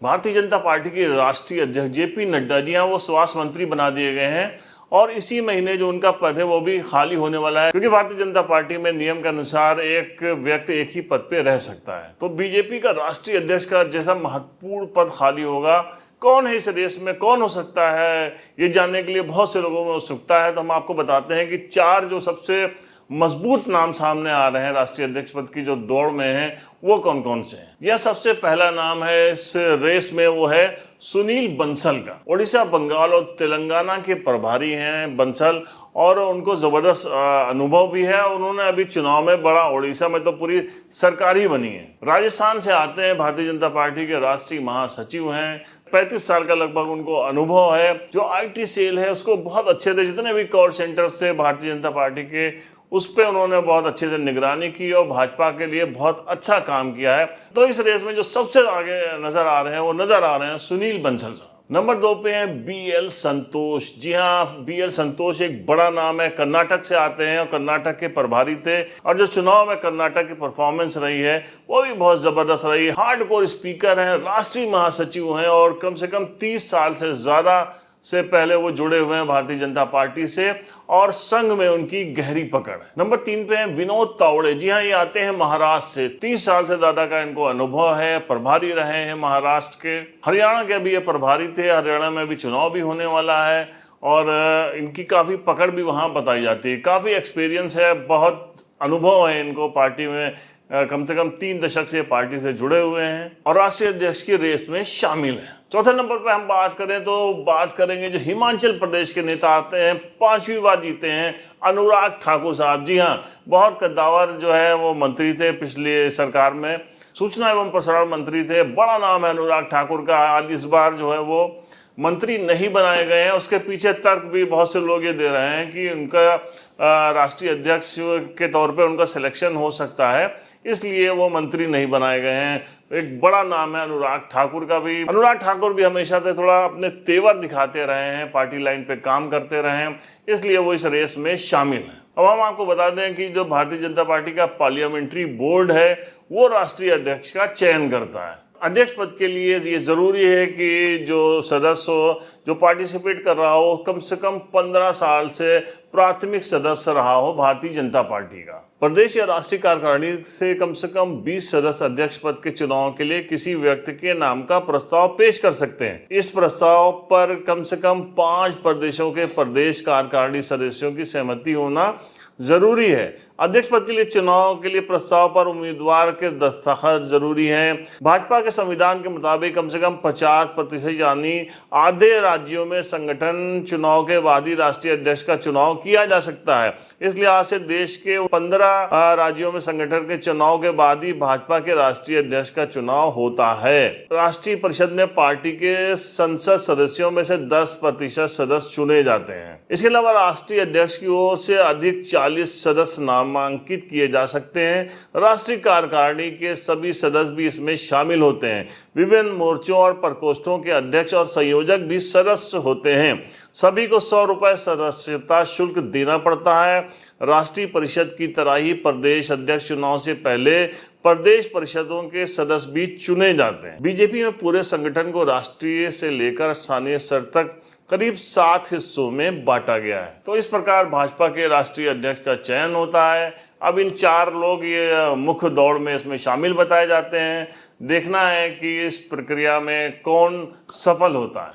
Bharatiya Janata party के राष्ट्रीय अध्यक्ष जेपी नड्डा जी वो स्वास्थ्य मंत्री बना दिए गए हैं और इसी महीने जो उनका पद है वो भी खाली होने वाला है, क्योंकि भारतीय जनता पार्टी में नियम के अनुसार एक व्यक्ति एक ही पद पे रह सकता है। तो बीजेपी का राष्ट्रीय अध्यक्ष का जैसा महत्वपूर्ण पद खाली होगा, कौन है इस रेस में, कौन हो सकता है, ये जानने के लिए बहुत से लोगों में उत्सुकता है। तो हम आपको बताते हैं कि 4 जो सबसे मजबूत नाम सामने आ रहे हैं राष्ट्रीय अध्यक्ष पद की जो दौड़ में हैं, वो कौन कौन से हैं। यह सबसे पहला नाम है इस रेस में, वो है सुनील बंसल का। ओडिशा, बंगाल और तेलंगाना के प्रभारी हैं बंसल, और उनको जबरदस्त अनुभव भी है। उन्होंने अभी चुनाव में बड़ा, ओडिशा में तो पूरी सरकार ही बनी है। राजस्थान से आते हैं, भारतीय जनता पार्टी के राष्ट्रीय महासचिव हैं, 35 साल का लगभग उनको अनुभव है। जो आईटी सेल है उसको बहुत अच्छे से, जितने भी कॉल सेंटर्स थे भारतीय जनता पार्टी के, उस पर उन्होंने बहुत अच्छे से निगरानी की और भाजपा के लिए बहुत अच्छा काम किया है। तो इस रेस में जो सबसे आगे नजर आ रहे हैं वो नजर आ रहे हैं सुनील बंसल साहब। नंबर 2 पे हैं बीएल संतोष। जी हाँ, बीएल संतोष एक बड़ा नाम है, कर्नाटक से आते हैं और कर्नाटक के प्रभारी थे, और जो चुनाव में कर्नाटक की परफॉर्मेंस रही है वो भी बहुत जबरदस्त रही। हार्डकोर स्पीकर हैं, राष्ट्रीय महासचिव हैं, और कम से कम 30 साल से ज्यादा से पहले वो जुड़े हुए हैं भारतीय जनता पार्टी से, और संघ में उनकी गहरी पकड़ है। नंबर 3 पे हैं विनोद तावड़े। जी हाँ, ये आते हैं महाराष्ट्र से, 30 साल से ज्यादा का इनको अनुभव है, प्रभारी रहे हैं महाराष्ट्र के। हरियाणा के भी ये प्रभारी थे, हरियाणा में भी चुनाव भी होने वाला है, और इनकी काफी पकड़ भी वहां बताई जाती है। काफी एक्सपीरियंस है, बहुत अनुभव है इनको पार्टी में, कम से कम 3 दशक से पार्टी से जुड़े हुए हैं और राष्ट्रीय अध्यक्ष की रेस में शामिल हैं। चौथे नंबर पर हम बात करें तो बात करेंगे जो हिमाचल प्रदेश के नेता आते हैं, 5वीं बार जीते हैं, अनुराग ठाकुर साहब। जी हाँ, बहुत कद्दावर जो है वो मंत्री थे पिछली सरकार में, सूचना एवं प्रसारण मंत्री थे। बड़ा नाम है अनुराग ठाकुर का। आज इस बार जो है वो मंत्री नहीं बनाए गए हैं। उसके पीछे तर्क भी बहुत से लोग ये दे रहे हैं कि उनका राष्ट्रीय अध्यक्ष के तौर पे उनका सिलेक्शन हो सकता है, इसलिए वो मंत्री नहीं बनाए गए हैं। एक बड़ा नाम है अनुराग ठाकुर का भी। अनुराग ठाकुर भी हमेशा से थोड़ा अपने तेवर दिखाते रहे हैं, पार्टी लाइन पे काम करते रहे हैं, इसलिए वो इस रेस में शामिल हैं। अब हम आपको बता दें कि जो भारतीय जनता पार्टी का पार्लियामेंट्री बोर्ड है वो राष्ट्रीय अध्यक्ष का चयन करता है। अध्यक्ष पद के लिए ये जरूरी है कि जो सदस्य हो, जो पार्टिसिपेट कर रहा हो, कम से कम 15 साल से प्राथमिक सदस्य रहा हो भारतीय जनता पार्टी का। प्रदेश या राष्ट्रीय कार्यकारिणी से कम 20 सदस्य अध्यक्ष पद के चुनाव के लिए किसी व्यक्ति के नाम का प्रस्ताव पेश कर सकते हैं। इस प्रस्ताव पर कम से कम 5 प्रदेशों के प्रदेश कार्यकारिणी सदस्यों की सहमति होना जरूरी है। अध्यक्ष पद के लिए चुनाव के लिए प्रस्ताव पर उम्मीदवार के दस्तखत जरूरी हैं। भाजपा के संविधान के मुताबिक कम से कम 50% यानी आधे राज्यों में संगठन चुनाव के बाद ही राष्ट्रीय अध्यक्ष का चुनाव किया जा सकता है। इसलिए आज से देश के 15 राज्यों में संगठन के चुनाव के बाद ही भाजपा के राष्ट्रीय अध्यक्ष का चुनाव होता है। राष्ट्रीय परिषद में पार्टी के संसद सदस्यों में से 10% सदस्य चुने जाते हैं। इसके अलावा राष्ट्रीय अध्यक्ष की ओर से अधिक 40 सदस्य नामांकित किए जा सकते हैं। राष्ट्रीय कार्यकारिणी के सभी सदस्य भी इसमें शामिल होते हैं। विभिन्न मोर्चों और प्रकोष्ठों के अध्यक्ष और संयोजक भी सदस्य होते हैं। सभी को 100 रुपए सदस्यता शुल्क देना पड़ता है। राष्ट्रीय परिषद की तरह ही प्रदेश अध्यक्ष चुनाव से पहले प्रदेश परिषदों के सदस्य भी चुने जाते हैं। बीजेपी में पूरे संगठन को राष्ट्रीय से लेकर स्थानीय स्तर तक करीब 7 हिस्सों में बांटा गया है। तो इस प्रकार भाजपा के राष्ट्रीय अध्यक्ष का चयन होता है। अब इन 4 लोग ये मुख्य दौड़ में इसमें शामिल बताए जाते हैं। देखना है कि इस प्रक्रिया में कौन सफल होता है।